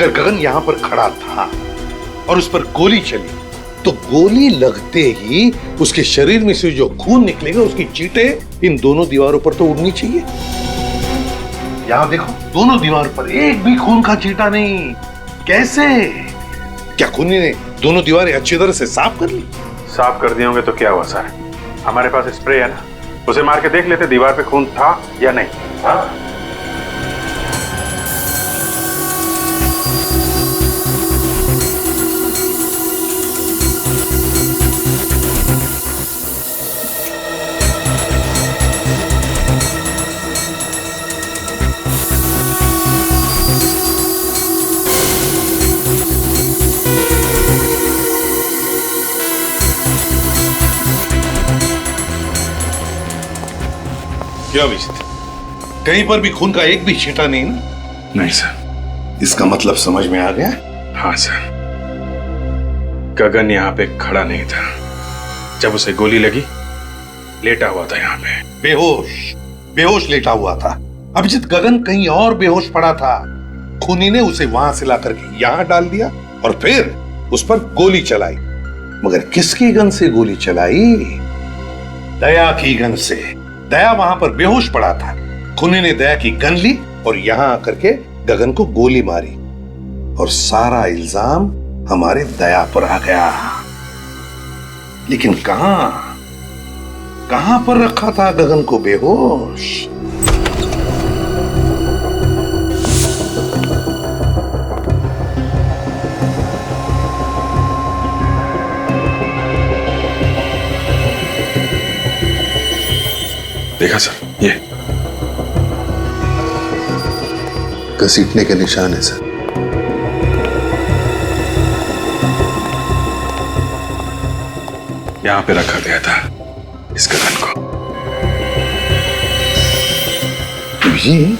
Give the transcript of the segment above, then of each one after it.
अगर गगन यहां पर खड़ा था और उस पर गोली चली तो गोली लगते ही उसके शरीर में से जो खून निकलेगा उसकी चींटें इन दोनों दीवारों पर तो उड़नी चाहिए। यहां देखो, दोनों दीवार पर एक भी खून का चींटा नहीं। कैसे? क्या खूनी ने दोनों दीवारें अच्छी तरह से साफ कर ली? साफ कर दिए होंगे तो क्या हुआ सर, हमारे पास स्प्रे है ना, उसे मार के देख लेते दीवार पे खून था या नहीं। हाँ? क्या अभिजीत, कहीं पर भी खून का एक भी छींटा नहीं ना? नहीं सर। इसका मतलब समझ में आ गया? हाँ सर, गगन यहाँ पे खड़ा नहीं था, जब उसे गोली लगी लेटा हुआ था यहाँ पे, बेहोश लेटा हुआ था। अभिजीत, गगन कहीं और बेहोश पड़ा था। खूनी ने उसे वहां से लाकर के यहां डाल दिया और फिर उस पर गोली चलाई। मगर किसकी गन से गोली चलाई? दया की गन से। दया वहां पर बेहोश पड़ा था, खूनी ने दया की गन ली और यहां आकर के गगन को गोली मारी और सारा इल्जाम हमारे दया पर आ गया। लेकिन कहां पर रखा था गगन को बेहोश? देखा सर, ये घसीटने के निशान है सर। यहां पे रखा गया था इस गगन को। अभिजीत,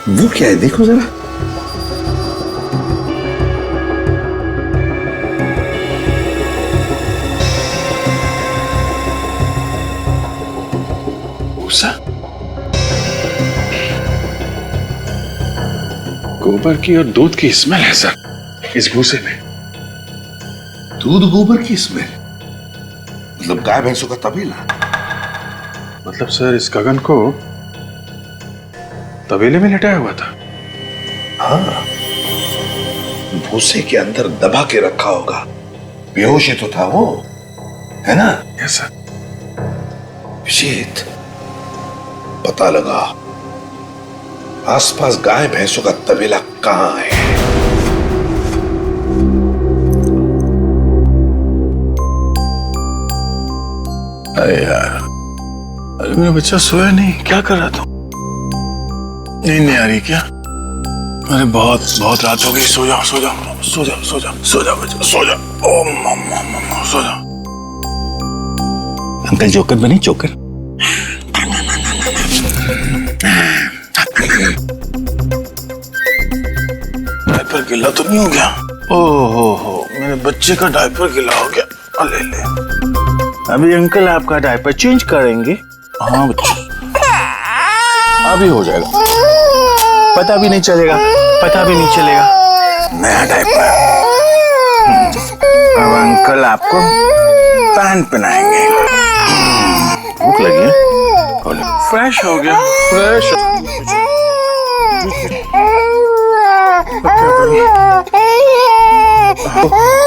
वो क्या है? देखो जरा। भूसा, गोबर की और दूध की स्मेल है सर इस भूसे में। दूध गोबर की स्मेल? मतलब गाय भैंसों का तबेला? मतलब सर इस गगन को तबेले में लेटाया हुआ था। हाँ, भूसे के अंदर दबा के रखा होगा। बेहोश ही तो था वो, है ना? Yes sir. विजेत, पता लगा आसपास गाय भैंसों का तबेला कहां है। अरे यार, अरे मेरा बच्चा सोया नहीं, क्या कर रहा था? नींद नहीं आ रही क्या? अरे बहुत रात हो गई, सो जाओ बच्चा, सो जाओ। ओ मम्मा, सो जाओ। अंकल जोकर बनी, जोकर। डायपर गिला तो नहीं हो गया? ओहो, मेरे बच्चे का डायपर गिला हो गया। ले अभी अंकल आपका डायपर चेंज करेंगे। हाँ बच्चा, अभी हो जाएगा, पता भी नहीं चलेगा। नया डायपर। अब अंकल आपको पैंट पहनाएंगे। भूख लगी है? फ्रेश हो गया, फ्रेश।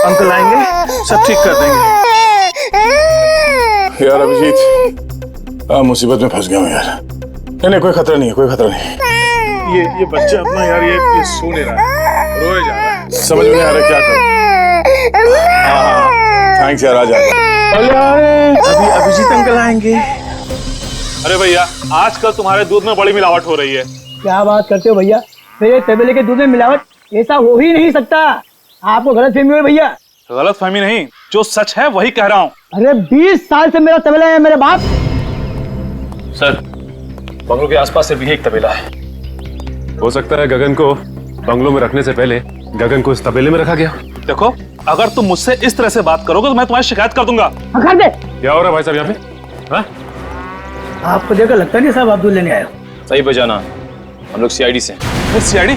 अंकल आएंगे, सब ठीक कर देंगे। यार अभिजीत, मुसीबत में फंस गया हूँ यार। नहीं, कोई खतरा नहीं। ये बच्चा अपना यार ये सो नहीं रहा है, रोए जा रहा है, समझ में नहीं आ रहा क्या करूं। हाँ, थैंक्स यार, आ जा। अभी अभिजीत अंकल आएंगे। अरे भैया, आजकल तुम्हारे दूध में बड़ी मिलावट हो रही है। क्या बात करते हो भैया? मेरे तबेले के दूध में मिलावट? ऐसा हो ही नहीं सकता। आपको गलतफहमी हुई भैया। गलतफहमी नहीं, जो सच है वही कह रहा हूँ। अरे 20 साल से मेरा तबेला है मेरे बाप। सर, बंगलों के आसपास से भी एक तबेला है। हो सकता है गगन को बंगलों में रखने से पहले गगन को इस तबेले में रखा गया। देखो, अगर तुम मुझसे इस तरह से बात करोगे तो मैं तुम्हारी शिकायत कर दूंगा। कर दे। क्या हो रहा है भाई साहब यहाँ पे? हाँ? आपको देखकर लगता नहीं साहब आप दूध लेने आए हो। सही बजाना, हम लोग सीआईडी से। सीआईडी?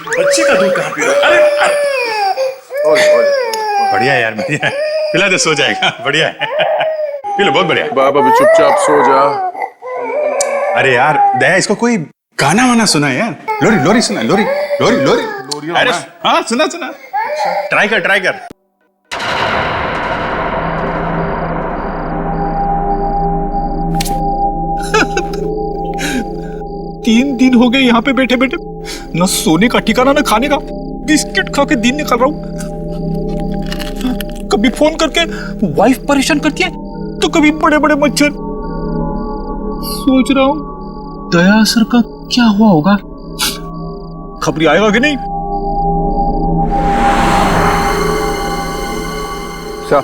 बच्चे का दूध कहाँ पी रहा है? अरे बढ़िया है यार, बढ़िया है। पिला दे, सो जाएगा। बढ़िया है, पी लो, बहुत बढ़िया। बाप अभी चुपचाप सो जा। अरे यार दया, इसको कोई गाना वाना सुना यार। लोरी लोरी सुना, लोरी लोरी लोरी। अरे हाँ, सुना सुना, ट्राई कर ट्राई कर। तीन दिन हो गए यहाँ पे बैठे बैठे, न सोने का ठिकाना न खाने का। बिस्किट खा के दिन निकाल रहा हूँ। कभी फोन करके वाइफ परेशान करती है, तो कभी बड़े बड़े मच्छर। सोच रहा हूँ दया सर का क्या हुआ होगा। खबरी आएगा कि नहीं? सर,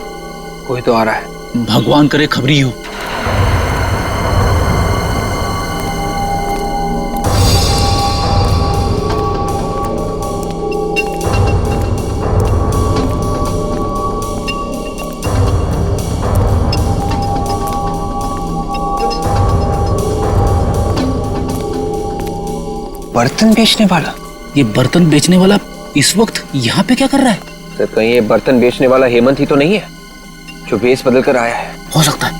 कोई तो आ रहा है। भगवान करे खबरी हो। बर्तन बेचने वाला? ये बर्तन बेचने वाला इस वक्त यहाँ पे क्या कर रहा है? सर, कहीं ये बर्तन बेचने वाला हेमंत ही तो नहीं है जो भेष बदल कर आया है? हो सकता है।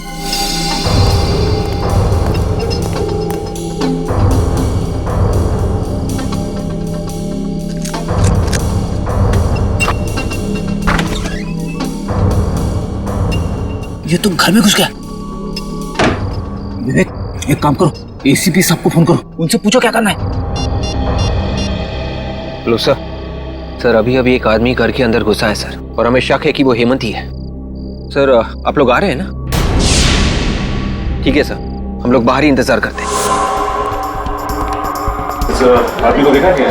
ये तो घर में घुस गया। विवेक, एक काम करो, एसीपी साहब को फोन करो, उनसे पूछो क्या करना है। Hello sir. सर, अभी अभी एक आदमी घर के अंदर घुसा है सर, और हमें शक है कि वो हेमंत ही है। सर, आप लोग आ रहे हैं ना? ठीक है सर, हम लोग बाहर ही इंतजार करते हैं। आदमी को देखा क्या?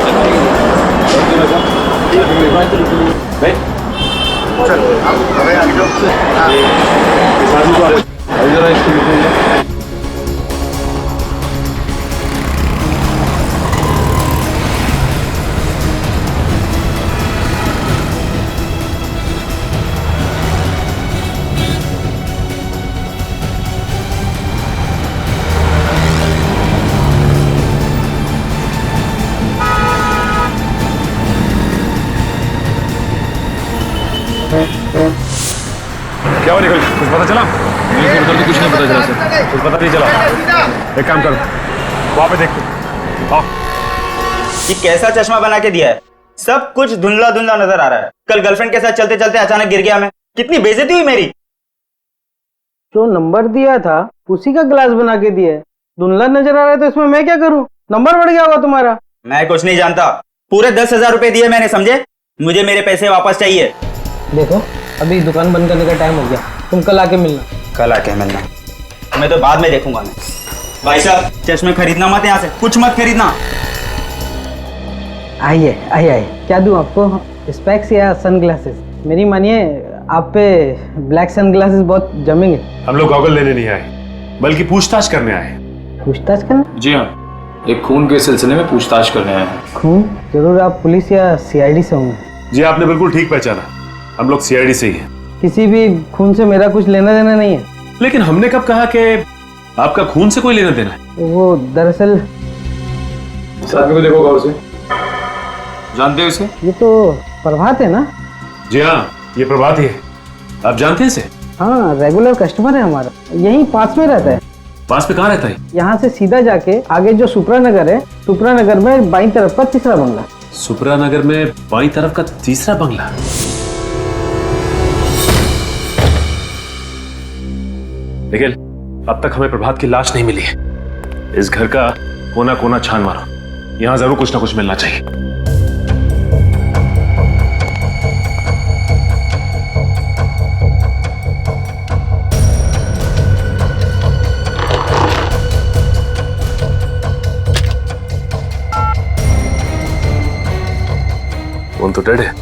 क्या हो निकल, कुछ पता चला? उधर तो कुछ नहीं पता चला सर। कुछ पता नहीं चला। एक काम करो, वहां पे देखो। आओ। ये कैसा चश्मा बना के दिया है? सब कुछ धुंधला धुंधला नजर आ रहा है। कल गर्लफ्रेंड के साथ चलते चलते अचानक गिर गया मैं। कितनी बेइज्जती हुई मेरी। जो नंबर दिया था उसी का ग्लास बना के दिया है। धुंधला नजर आ रहा है तो इसमें मैं क्या करूं? नंबर बढ़ गया होगा तुम्हारा। मैं कुछ नहीं जानता। पूरे 10,000 रुपए दिए मैंने, समझे? मुझे मेरे पैसे वापस चाहिए। देखो, अभी दुकान बंद करने का टाइम हो गया, तुम कल आके मिलना। कल आके मिलना? मैं तो बाद में देखूंगा। मैं भाई साहब, चश्मे खरीदना मत, यहाँ से कुछ मत खरीदना। आइए आइए आइए, क्या दूं आपको? स्पेक्स या सनग्लासेस? मेरी मानिए, आप पे ब्लैक सनग्लासेस बहुत जमेंगे। हम लोग गॉगल लेने नहीं आए, बल्कि पूछताछ करने आए। पूछताछ करना? जी हाँ, एक खून के सिलसिले में पूछताछ करने आए हैं। खून? जरूर आप पुलिस या सीआईडी से होंगे। जी, आपने बिल्कुल ठीक पहचाना, हम लोग सीआईडी से ही हैं। किसी भी खून से मेरा कुछ लेना देना नहीं है। लेकिन हमने कब कहा कि आपका खून से कोई लेना देना है? वो दरअसल साहब को देखो गौर से, जानते हो इसे? ये तो प्रभात है ना? जी हाँ, ये प्रभात ही है। आप जानते हैं इसे? हाँ, रेगुलर कस्टमर है हमारा, यहीं पास में रहता है। पास में कहाँ रहता है? यहाँ से सीधा जाके आगे जो सुपरा नगर है, सुपरा नगर में बाईं तरफ का तीसरा बंगला। सुपरा नगर में बाईं तरफ का तीसरा बंगला? निखिल, अब तक हमें प्रभात की लाश नहीं मिली है। इस घर का कोना कोना छान मारो, यहां जरूर कुछ ना कुछ मिलना चाहिए। कौन तो डेड है?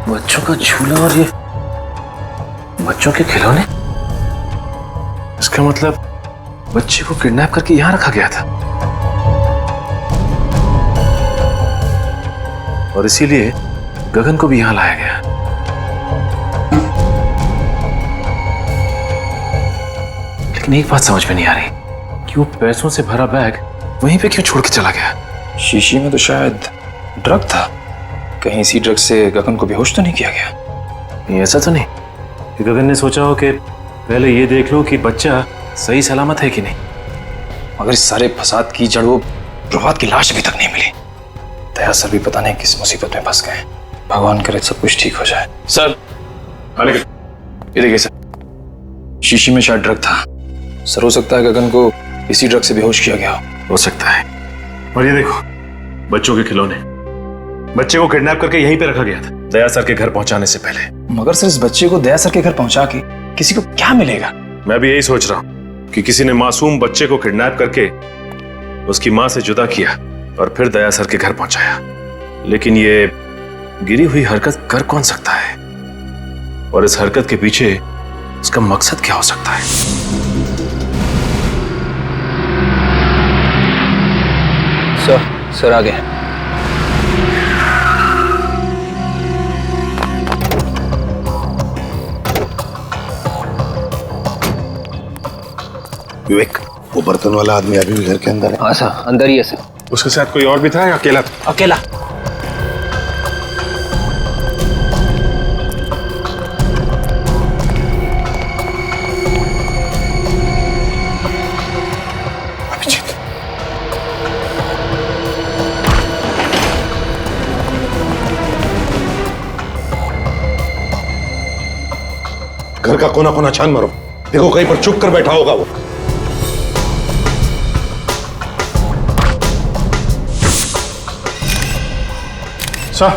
बच्चों का झूला और ये बच्चों के खिलौने? इसका मतलब बच्चे को किडनैप करके यहां रखा गया था और इसीलिए गगन को भी यहां लाया गया। लेकिन एक बात समझ में नहीं आ रही कि वो पैसों से भरा बैग वहीं पे क्यों छोड़ के चला गया? शीशी में तो शायद ड्रग था। कहीं इसी ड्रग से गगन को बेहोश तो नहीं किया गया? ये ऐसा तो नहीं कि गगन ने सोचा हो कि पहले ये देख लो कि बच्चा सही सलामत है कि नहीं। मगर इस सारे फसाद की जड़ वो प्रभात की लाश अभी तक नहीं मिली। दया सर भी पता नहीं किस मुसीबत में फंस गए। भगवान करे सब कुछ ठीक हो जाए। सर ये देखिए सर, शीशी में शायद ड्रग था। सर हो सकता है गगन को इसी ड्रग से बेहोश किया गया हो सकता है। और ये देखो बच्चों के खिलौने, बच्चे को किडनैप करके यहीं पे रखा गया था दया सर के घर पहुंचाने से पहले। मगर सर इस बच्चे को दया सर के घर पहुंचा के किसी को क्या मिलेगा? मैं भी यही सोच रहा हूं कि किसी ने मासूम बच्चे को किडनैप करके उसकी मां से जुदा किया और फिर दया सर के घर पहुंचाया। लेकिन ये गिरी हुई हरकत कर कौन सकता है और इस हरकत के पीछे उसका मकसद क्या हो सकता है? सर आ गए। विवेक, वो बर्तन वाला आदमी अभी भी घर के अंदर है? हाँ सर, अंदर ही है सर। उसके साथ कोई और भी था या अकेला था? अकेला। अभिजीत, घर का कोना कोना छान मारो, देखो कहीं पर चुप कर बैठा होगा वो। सर,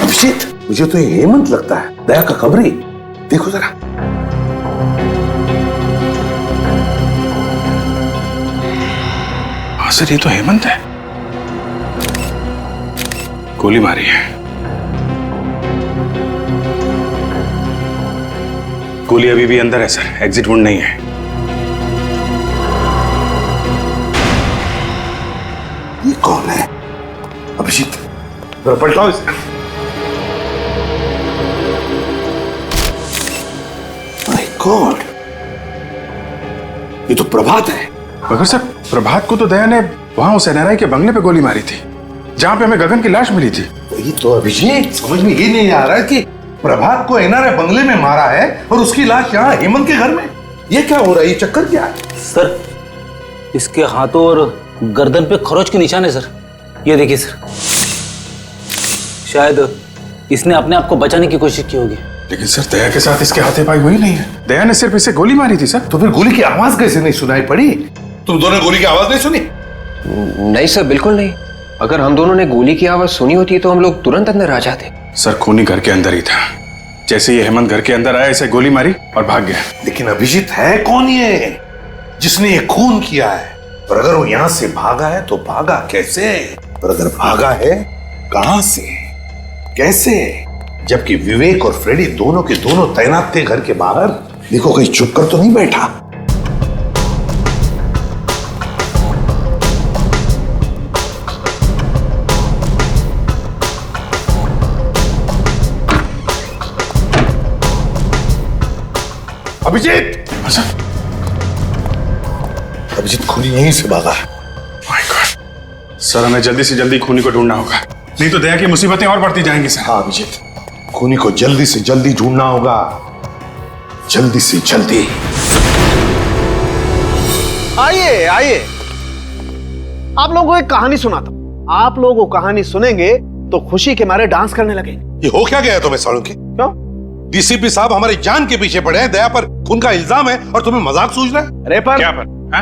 अभिजीत, मुझे तो ये हेमंत लगता है, दया का खबरी। देखो जरा। हाँ सर, ये तो हेमंत है। गोली मारी है। गोली अभी भी अंदर है सर, एग्जिट वुंड नहीं है। ये कौन है? अभिजीत, जरा पलटाओ इसे। माय गॉड, ये तो प्रभात है। मगर सर, प्रभात को तो दया ने वहां उस एनआरआई के बंगले पे गोली मारी थी जहां पे हमें गगन की लाश मिली थी। वही तो अभिजीत, समझ में ये नहीं आ रहा है कि प्रभात को एनआरआई बंगले में मारा है और उसकी लाश यहाँ हेमंत के घर में। ये क्या हो रहा है? ये चक्कर क्या है? सर, इसके हाथों और गर्दन पे खरोच के निशान है सर। ये देखिए सर, शायद इसने अपने आप को बचाने की कोशिश की होगी। लेकिन सर, दया के साथ इसके हाथे पाई हुई नहीं है। दया ने सिर्फ इसे गोली मारी थी सर। तो फिर गोली की आवाज कैसे नहीं सुनाई पड़ी? तुम दोनों गोली की आवाज नहीं सुनी? नहीं सर, बिल्कुल नहीं। अगर हम दोनों ने गोली की आवाज सुनी होती तो हम लोग तुरंत अंदर आ जाते। सर, खूनी घर के अंदर ही था। जैसे ये हेमंत घर के अंदर आया, इसे गोली मारी और भाग गया। लेकिन अभिजीत, है कौन ये जिसने ये खून किया है? और अगर वो यहां से भागा है तो भागा कैसे? और अगर भागा है, कहां से, कैसे? जबकि विवेक और फ्रेडी दोनों के दोनों तैनात थे घर के बाहर। देखो कहीं चुप कर तो नहीं बैठा। अभिजीत, अभिजीत खूनी यहीं से भागा है। माय गॉड, सर हमें जल्दी से जल्दी खूनी को ढूंढना होगा, नहीं तो दया की मुसीबतें और बढ़ती जाएंगी सर। हाँ अभिजीत, खूनी को जल्दी से जल्दी ढूंढना होगा, जल्दी से जल्दी। आइए आइए, आप लोगों को एक कहानी सुनाता हूं। आप लोग वो कहानी सुनेंगे तो खुशी के मारे डांस करने लगेंगे। ये हो क्या गया तुम्हें सालों के? क्यों? डीसीपी साहब हमारी जान के पीछे पड़े हैं, दया पर खून का इल्जाम है और तुम्हें मजाक सूझ रहा है? अरे पर क्या पर? हा?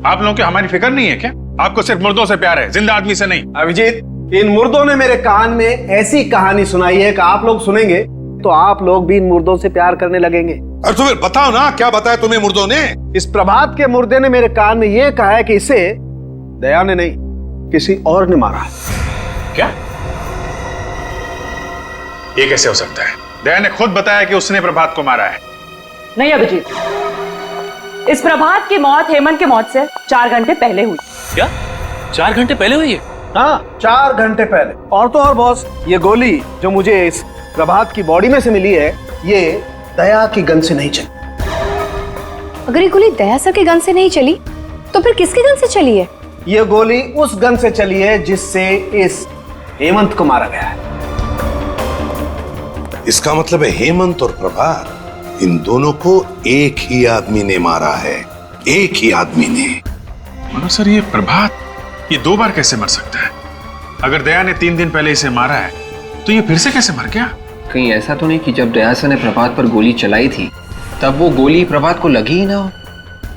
आप लोगों की हमारी फिक्र नहीं है क्या? आपको सिर्फ मुर्दों से प्यार है, जिंदा आदमी से नहीं। अभिजीत, इन मुर्दों ने मेरे कान में ऐसी कहानी सुनाई है कि आप लोग सुनेंगे तो आप लोग भी इन मुर्दों से प्यार करने लगेंगे। और तुम्हें बताओ ना, क्या बताया तुम्हें मुर्दों ने? इस प्रभात के मुर्दे ने मेरे कान में यह कहा है कि इसे दया ने नहीं, किसी और ने मारा। क्या? ये कैसे हो सकता है? दया ने खुद बताया कि उसने प्रभात को मारा है। नहीं अभिजीत, इस प्रभात की मौत हेमंत की मौत से 4 घंटे पहले हुई। क्या 4 घंटे पहले हुई है? हाँ, 4 घंटे पहले। और तो और बॉस, ये गोली जो मुझे इस प्रभात की बॉडी में से मिली है, ये दया की गन से नहीं चली। अगर ये गोली दया सर के गन से नहीं चली तो फिर किसके गन से चली है? ये गोली उस गन से चली है जिससे इस हेमंत को मारा गया है। इसका मतलब है हेमंत और प्रभात, इन दोनों को एक ही आदमी ने मारा है, एक ही आदमी ने। मगर सर ये प्रभात ये 2 बार कैसे मर सकता है? अगर दया ने 3 दिन पहले इसे मारा है तो ये फिर से कैसे मर गया? कहीं ऐसा तो नहीं कि जब दया सर ने प्रभात पर गोली चलाई थी तब वो गोली प्रभात को लगी ही ना हो?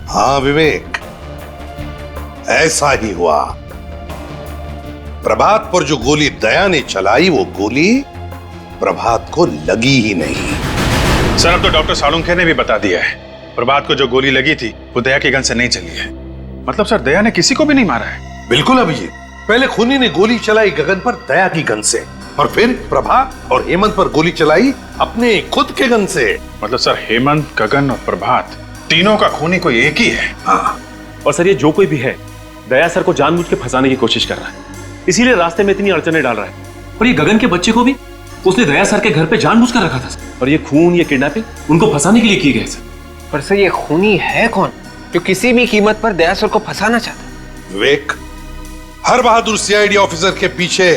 हाँ विवेक, ऐसा ही हुआ। प्रभात पर जो गोली दया ने चलाई वो गोली प्रभात को लगी ही नहीं। सर अब तो डॉक्टर सालुंखे ने भी बता दिया है, प्रभात को जो गोली लगी थी वो दया के गन से नहीं चली है। मतलब सर दया ने किसी को भी नहीं मारा है। बिल्कुल अभिजीत, पहले खूनी ने गोली चलाई गगन पर दया की गन से, और फिर प्रभात और हेमंत पर गोली चलाई अपने खुद के गन से। मतलब सर हेमंत, गगन और प्रभात तीनों का खूनी कोई एक ही है। हाँ। और सर ये जो कोई भी है दया सर को जानबूझ के फंसाने की कोशिश कर रहा है, इसीलिए रास्ते में इतनी अड़चने डाल रहा है। और ये गगन के बच्चे को भी उसने दया सर के घर पे जानबूझ कर रखा था। और ये खून, ये किडनैपिंग उनको फंसाने के लिए किए गए सर। पर सर ये खूनी है कौन जो किसी भी कीमत पर दया सर को फंसाना चाहता है? विवेक, हर बहादुर सीआईडी ऑफिसर के पीछे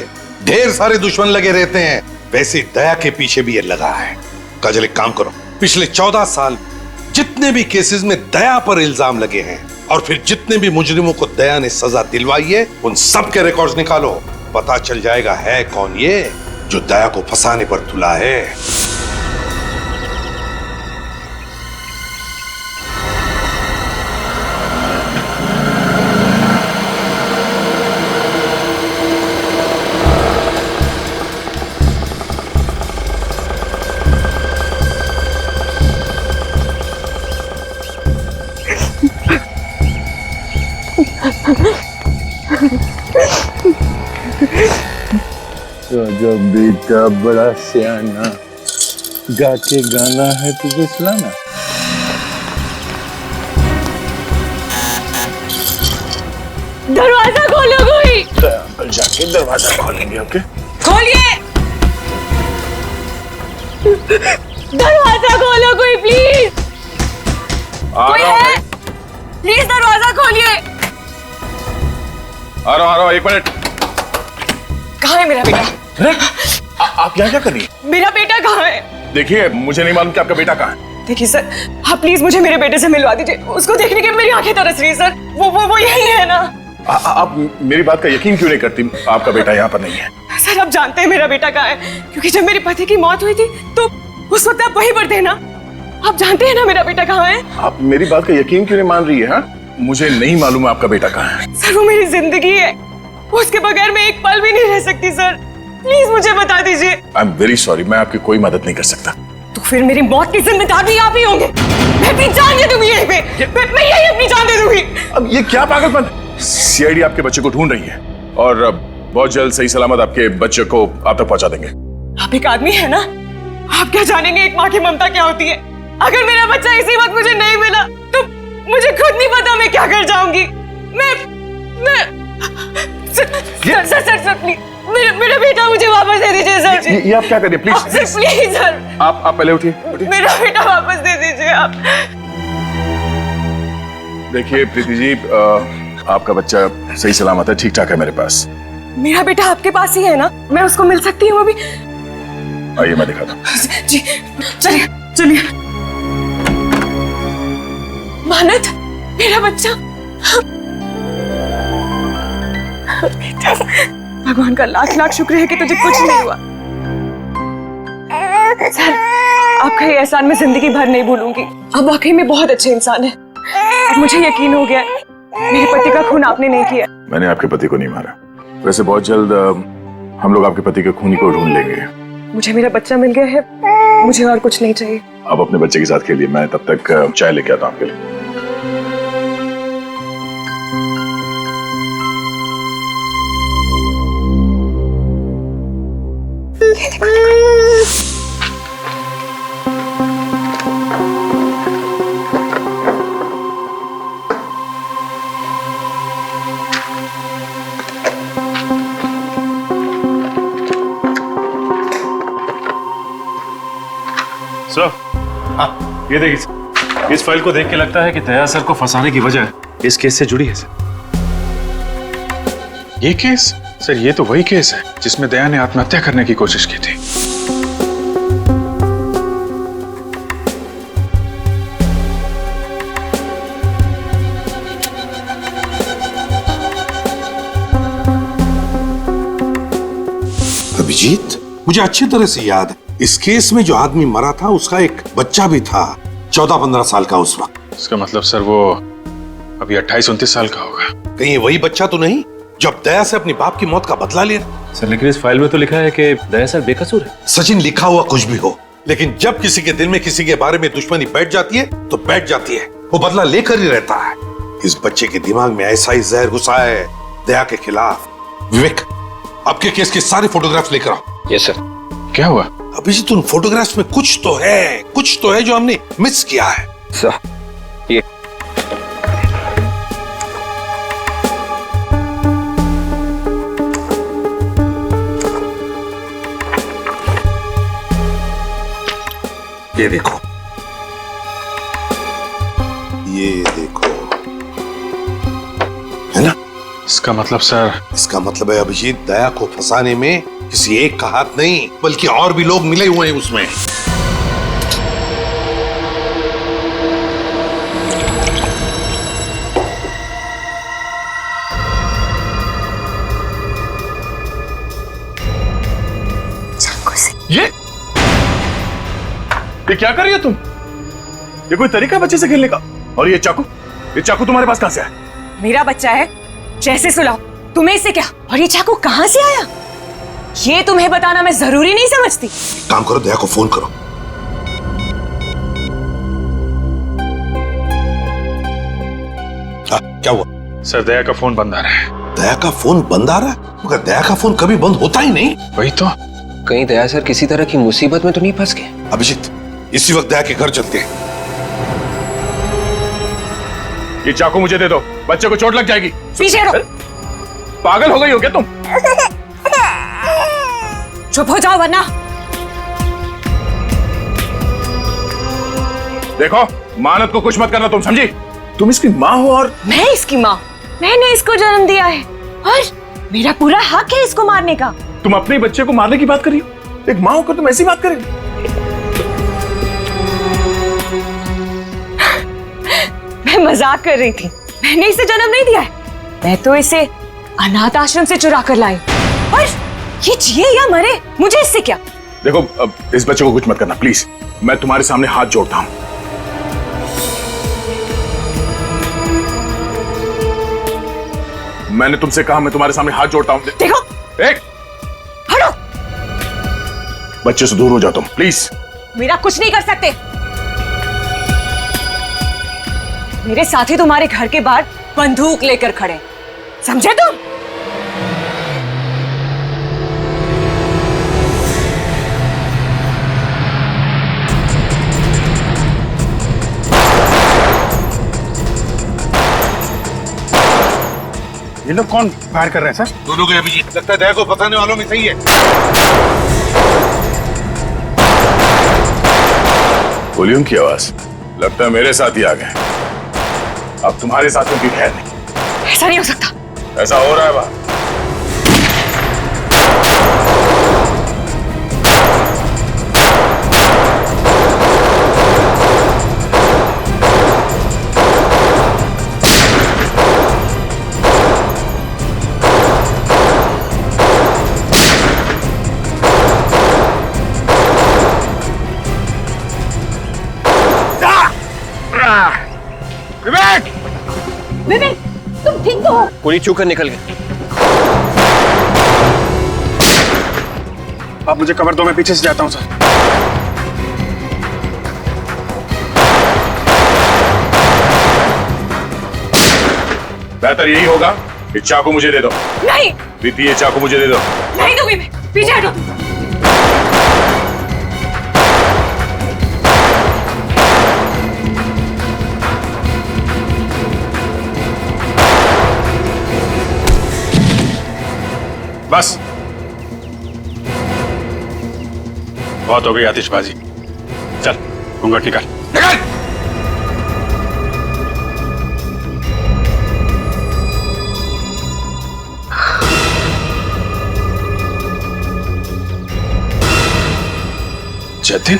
ढेर सारे दुश्मन लगे रहते हैं, वैसे दया के पीछे भी ये लगा है। काजल एक काम करो, पिछले 14 साल जितने भी केसेस में दया पर इल्जाम लगे हैं और फिर जितने भी मुजरिमों को दया ने सजा दिलवाई है उन सब के रिकॉर्ड्स निकालो। पता चल जाएगा है कौन ये जो दया को फंसाने पर तुला है। तो जब बेटा बड़ा सियाना गा के गाना है तुझे सुनाना। दरवाजा खोलो कोई। अंकल जाके दरवाजा खोलेंगे। ओके खोलिए, दरवाजा खोलो कोई प्लीज। कोई है? प्लीज दरवाजा खोलिए। आ रहा हूँ, 1 मिनट। कहाँ है मेरा बेटा? अरे आप यहाँ क्या कर रही हैं? मेरा बेटा कहाँ है? देखिए मुझे नहीं मालूम कि आपका बेटा कहाँ है। देखिए सर, आप प्लीज मुझे मेरे बेटे से मिलवा दीजिए। उसको देखने के मेरी आंखें तरस रही है सर। वो यही है ना? आप मेरी बात का यकीन क्यों नहीं करती? आपका बेटा यहाँ पर नहीं है। सर आप जानते हैं मेरा बेटा कहाँ है, क्योंकि जब मेरे पति की मौत हुई थी तो उस वक्त आप वहीं पर थे ना। आप जानते हैं ना मेरा बेटा कहाँ है? आप मेरी बात का यकीन क्यों नहीं मान रही है? हाँ, मुझे नहीं मालूम आपका बेटा कहाँ है। सर वो मेरी जिंदगी है, उसके बगैर मैं एक पल भी नहीं रह सकती सर। प्लीज मुझे बता दीजिए। आई एम वेरी सॉरी, मैं आपकी कोई मदद नहीं कर सकता। तो फिर मेरी मौत की जिम्मेदार भी आप ही होंगे। मैं अपनी जान दे दूंगी यहीं पे। मैं यही अपनी जान दे दूंगी। अब ये क्या पागलपन? सीआईडी आपके बच्चे को ढूंढ रही है और बहुत जल्द सही सलामत आपके बच्चे को आप तक पहुंचा देंगे। आप एक आदमी है ना, आप क्या जानेंगे एक माँ की ममता क्या होती है। अगर मेरा बच्चा इसी वक्त मुझे नहीं मिला तो मुझे खुद नहीं पता मैं क्या कर जाऊंगी। सर प्लीज मेरा बेटा मुझे वापस दे दीजिए सर। ये आप क्या करिए प्लीज प्लीज सर। आप पहले उठिए। मेरा बेटा वापस दे दीजिए आप। देखिए प्रीति जी, आपका बच्चा सही सलामत है, ठीक ठाक है मेरे पास। मेरा बेटा आपके पास ही है ना? मैं उसको मिल सकती हूँ अभी? आइए मैं दिखाता हूँ। जी चलिए चलिए। मानत, मेरा बच्चा। भगवान का लाख लाख शुक्र है कि तुझे कुछ नहीं हुआ। सर आपका ये एहसान मैं जिंदगी भर नहीं भूलूंगी। आप वाकई में बहुत अच्छे इंसान हैं। अब मुझे यकीन हो गया मेरे पति का खून आपने नहीं किया। मैंने आपके पति को नहीं मारा। वैसे बहुत जल्द हम लोग आपके पति के खूनी को ढूंढ लेंगे। मुझे मेरा बच्चा मिल गया है, मुझे और कुछ नहीं चाहिए। आप अपने बच्चे के साथ खेलिए, मैं तब तक चाय लेके आता हूँ आपके लिए। सर, हाँ, ये देखिए, इस फाइल को देख के लगता है कि दया सर को फंसाने की वजह इस केस से जुड़ी है सर। ये केस? सर ये तो वही केस है जिसमें दया ने आत्महत्या करने की कोशिश की थी। अभिजीत, मुझे अच्छी तरह से याद है, इस केस में जो आदमी मरा था उसका एक बच्चा भी था, 14-15 साल का उस वक्त। इसका मतलब सर वो अभी 28-29 साल का होगा। कहीं ये वही बच्चा तो नहीं जब दया से अपनी बाप की मौत का बदला लिया? सर लेकिन इस फाइल में तो लिखा है कि दया सर बेकसूर है। सचिन, लिखा हुआ कुछ भी हो, लेकिन जब किसी के दिल में किसी के बारे में दुश्मनी बैठ जाती है तो बैठ जाती है, वो बदला लेकर ही रहता है। इस बच्चे के दिमाग में ऐसा ही जहर घुसा है दया के खिलाफ। विवेक, आपके केस के सारे फोटोग्राफ्स लेकर आओ। Yes sir. क्या हुआ? अभिजीत, उन फोटोग्राफ्स में कुछ तो है जो हमने मिस किया है। सर ये देखो, ये देखो, है ना? इसका मतलब सर? इसका मतलब है अभिजीत, दया को फंसाने में किसी एक का हाथ नहीं बल्कि और भी लोग मिले हुए हैं उसमें। ये क्या कर रही हो तुम? ये कोई तरीका बच्चे से खेलने का? और ये चाकू तुम्हारे पास कहां से आया? मेरा बच्चा है, जैसे सुलाओ। तुम्हें इससे क्या? और ये चाकू कहां से आया? ये तुम्हें बताना मैं जरूरी नहीं समझती। काम करो, दया को फोन करो। क्या हुआ? सर दया का फोन बंद आ रहा है। दया का फोन बंद आ रहा है? मगर दया का फोन कभी बंद होता ही नहीं। वही तो। कहीं दया सर किसी तरह की मुसीबत में तो नहीं फंस गए? अभिजीत, इसी वक्त दया के घर चलते हैं। ये चाकू मुझे दे दो, बच्चे को चोट लग जाएगी। पीछे हटो। पागल हो गई हो क्या तुम? चुप हो जाओ वरना। देखो, मानत को कुछ मत करना, तुम समझी? तुम इसकी माँ हो और मैं इसकी माँ। मैंने इसको जन्म दिया है और मेरा पूरा हक है इसको मारने का। तुम अपने बच्चे को मारने की बात कर रही हो? एक माँ होकर तुम ऐसी बात करेगी? मैं मजाक कर रही थी। मैंने इसे जन्म नहीं दिया है, मैं तो इसे अनाथ आश्रम से चुरा कर लाई। और ये जिए या मरे, मुझे इससे क्या? देखो, अब इस बच्चे को कुछ मत करना प्लीज। मैं तुम्हारे सामने हाथ जोड़ता हूं। मैंने तुमसे कहा मैं तुम्हारे सामने हाथ जोड़ता हूं। देखो, एक हटो। बच्चे से दूर हो जाओ तुम प्लीज। मेरा कुछ नहीं कर सकते। मेरे साथी तुम्हारे घर के बाहर बंदूक लेकर खड़े, समझे तुम? ये लोग कौन फायर कर रहे हैं सर? दोनों के अभिजीत, लगता है दया को फंसाने वालों में सही है। गोलियों की आवाज, लगता है मेरे साथ ही आ गए। अब तुम्हारे साथियों की खैर नहीं। ऐसा नहीं हो सकता। ऐसा हो रहा है बात। विवेक! विवेक, तुम ठीक तो हो? गोली चूक कर निकल गए। आप मुझे कवर दो, मैं पीछे से जाता हूं सर। बेहतर यही होगा कि चाकू मुझे दे दो। नहीं। प्रीति, ये चाकू मुझे दे दो। नहीं दूंगी मैं। पीछे हटो। बस, बहुत हो गई आतिशबाजी। चल घूंघट निकाल। निकाल। जतिन,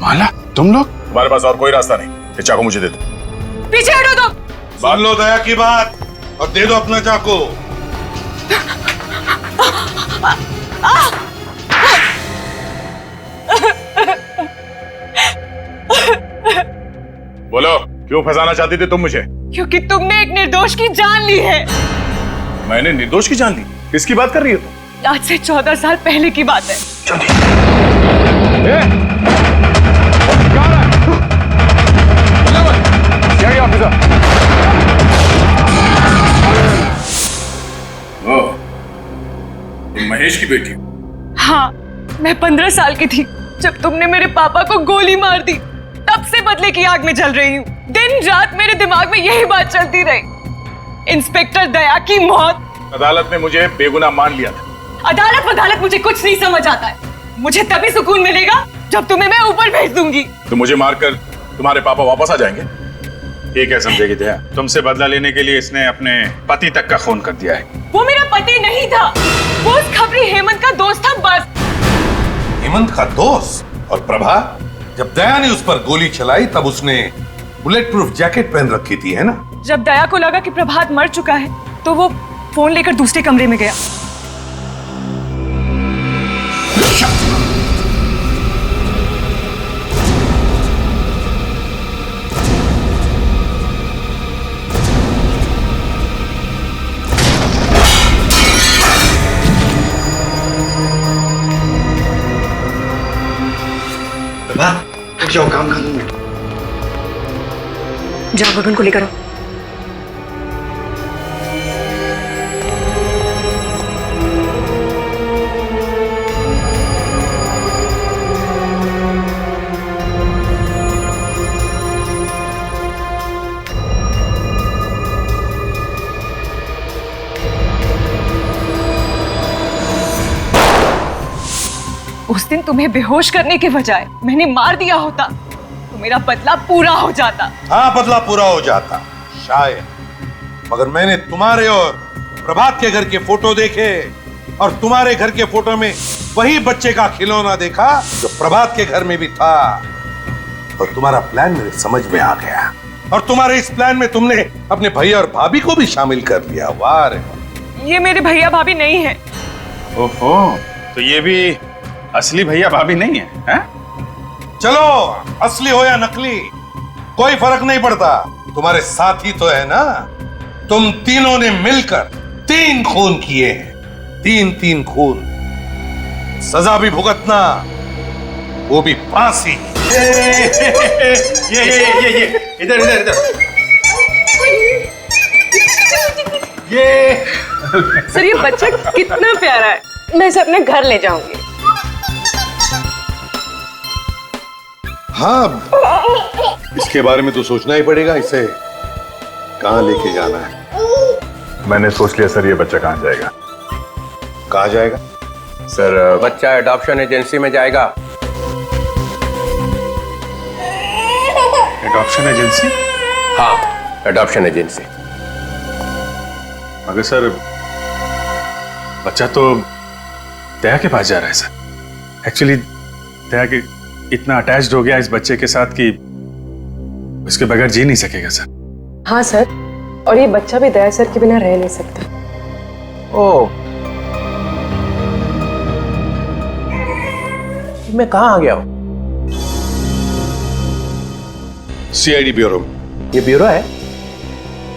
माला, तुम लोग? हमारे पास और कोई रास्ता नहीं, ये चाकू मुझे दे दो। पीछे हटो तुम। सुन लो दया की बात और दे दो अपना चाकू। बोलो, क्यों फंसाना चाहती थी तुम मुझे? क्योंकि तुमने एक निर्दोष की जान ली है। मैंने निर्दोष की जान ली? किसकी बात कर रही हो तुम? आज से 14 साल पहले की बात है। तुम महेश की बेटी? हाँ, मैं 15 साल की थी जब तुमने मेरे पापा को गोली मार दी। तब से बदले की आग में जल रही हूँ। दिन रात मेरे दिमाग में यही बात चलती रही। इंस्पेक्टर दया की मौत। अदालत ने मुझे बेगुनाह मान लिया था। अदालत मुझे कुछ नहीं समझ आता है। मुझे तभी सुकून मिलेगा जब तुम्हें मैं ऊपर भेज दूंगी। तो मुझे मारकर तुम्हारे पापा वापस आ जाएंगे? ये क्या समझेगी दया? तुमसे बदला लेने के लिए इसने अपने पति तक का खून कर दिया है। वो मेरा पति नहीं था, वो उस खबरी हेमंत का दोस्त था बस। हेमंत का दोस्त? और प्रभा, जब दया ने उस पर गोली चलाई तब उसने बुलेट प्रूफ जैकेट पहन रखी थी, है ना? जब दया को लगा कि प्रभात मर चुका है तो वो फोन लेकर दूसरे कमरे में गया। उठ जाओ, काम कर लूंगा। जाओ गगन को लेकर आओ। उस दिन तुम्हें बेहोश करने के बजाय मैंने मार दिया होता तो मेरा बदला पूरा हो जाता। हाँ, बदला पूरा हो जाता शायद, मगर मैंने तुम्हारे और प्रभात के घर के फोटो देखे और तुम्हारे घर के फोटो में वही बच्चे का खिलौना देखा जो प्रभात के घर में भी था। और तुम्हारा प्लान मेरे समझ में आ गया और तुम्हारे इस प्लान में तुमने अपने भैया और भाभी को भी शामिल कर लिया। वाह रे! ये मेरे भैया भाभी नहीं है। ओहो, तो ये भी असली भैया भाभी नहीं है, हैं? चलो, असली हो या नकली कोई फर्क नहीं पड़ता, तुम्हारे साथी तो है ना। तुम तीनों ने मिलकर 3 खून किए हैं, 3 खून। सजा भी भुगतना, वो भी फांसी। ये इधर इधर इधर। ये सर, ये बच्चा कितना प्यारा है। मैं इसे अपने घर ले जाऊंगी। हाँ, इसके बारे में तो सोचना ही पड़ेगा, इसे कहाँ लेके जाना है। मैंने सोच लिया सर, ये बच्चा कहाँ जाएगा? कहाँ जाएगा सर? बच्चा एडॉप्शन एजेंसी में जाएगा। Adoption agency? हाँ, एडॉप्शन एजेंसी। मगर सर, बच्चा तो दया के पास जा रहा है सर। एक्चुअली दया के इतना अटैच्ड हो गया इस बच्चे के साथ कि उसके बगैर जी नहीं सकेगा सर। हाँ सर, और ये बच्चा भी दया सर के बिना रह नहीं सकता। ओह, मैं कहाँ आ गया हूँ? CID bureau. ये ब्यूरो है?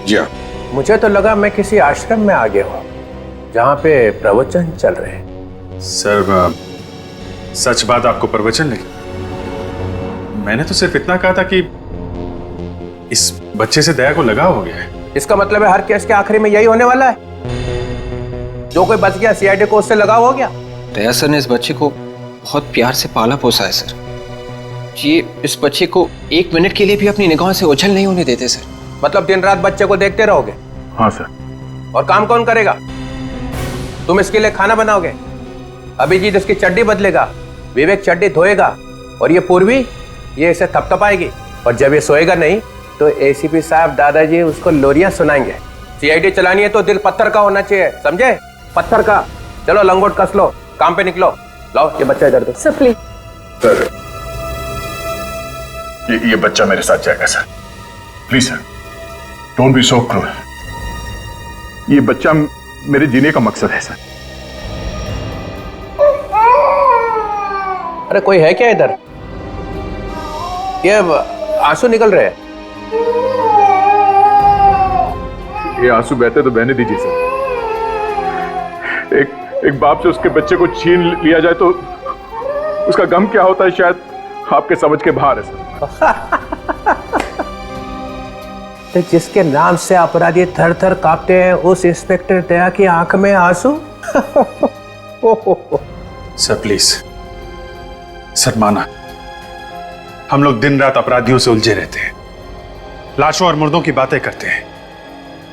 जी हाँ। मुझे तो लगा मैं किसी आश्रम में आ गया हूँ जहाँ पे प्रवचन चल रहे हैं। सर, सच बात आपको प्रवचन लगी? मैंने तो सिर्फ इतना कहा था कि इस बच्चे से दया को लगाव हो गया है। इसका मतलब है हर केस के आखिरी में यही होने वाला है। जो कोई बच गया सीआईडी को उससे लगाव हो गया। दया सर ने इस बच्चे को बहुत प्यार से पाला पोसा है सर। ये इस बच्चे को 1 मिनट के लिए भी अपनी निगाहों से ओझल नहीं होने देते सर। मतलब दिन रात बच्चे को देखते रहोगे? हाँ सर। और काम कौन करेगा? तुम इसके लिए खाना बनाओगे, अभिजीत इसकी चड्डी बदलेगा, विवेक चड्डी धोएगा, और ये पूर्वी ये इसे थपथपाएगी, और जब ये सोएगा नहीं तो एसीपी साहब दादाजी उसको लोरियां सुनाएंगे। सीआईडी चलानी है तो दिल पत्थर का होना चाहिए, समझे? पत्थर का। चलो लंगोट कस लो, काम पे निकलो। लाओ ये बच्चा इधर दो। Sir please. सर ये बच्चा मेरे साथ जाएगा sir, please sir, don't be so cruel. ये बच्चा मेरे जीने का मकसद है सर। अरे कोई है क्या इधर? ये आंसू निकल रहे हैं। ये आंसू बहते तो बहने दीजिए सर। एक बाप से उसके बच्चे को छीन लिया जाए तो उसका गम क्या होता है, शायद आपके समझ के बाहर है सर। तो जिसके नाम से अपराधी थर थर कांपते हैं, उस इंस्पेक्टर दया की आंख में आंसू। सर प्लीज, सर माना, हम लोग दिन रात अपराधियों से उलझे रहते हैं, लाशों और मुर्दों की बातें करते हैं,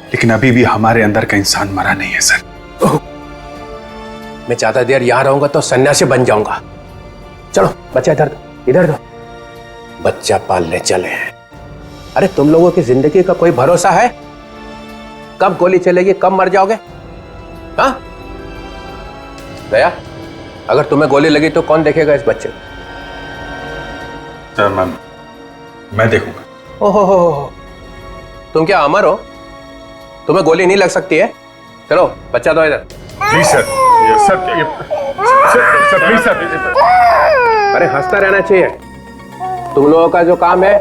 लेकिन अभी भी हमारे अंदर का इंसान मरा नहीं है सर। मैं ज्यादा देर यहां रहूंगा तो सन्यासी बन जाऊंगा। चलो बच्चा इधर दो, इधर दो। बच्चा पालने चले हैं। अरे तुम लोगों की जिंदगी का कोई भरोसा है? कब गोली चलेगी, कब मर जाओगे? हाँ दया, अगर तुम्हें गोली लगी तो कौन देखेगा इस बच्चे को? सर मैं देखूंगा। ओहो, तुम क्या अमर हो? तुम्हें गोली नहीं लग सकती है? चलो बच्चा दो इधर। Please sir, sir please sir. अरे हंसता रहना चाहिए, तुम लोगों का जो काम है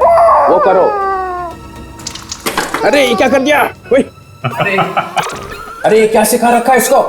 वो करो। अरे ये क्या कर दिया? अरे ये क्या सिखा रखा है इसको?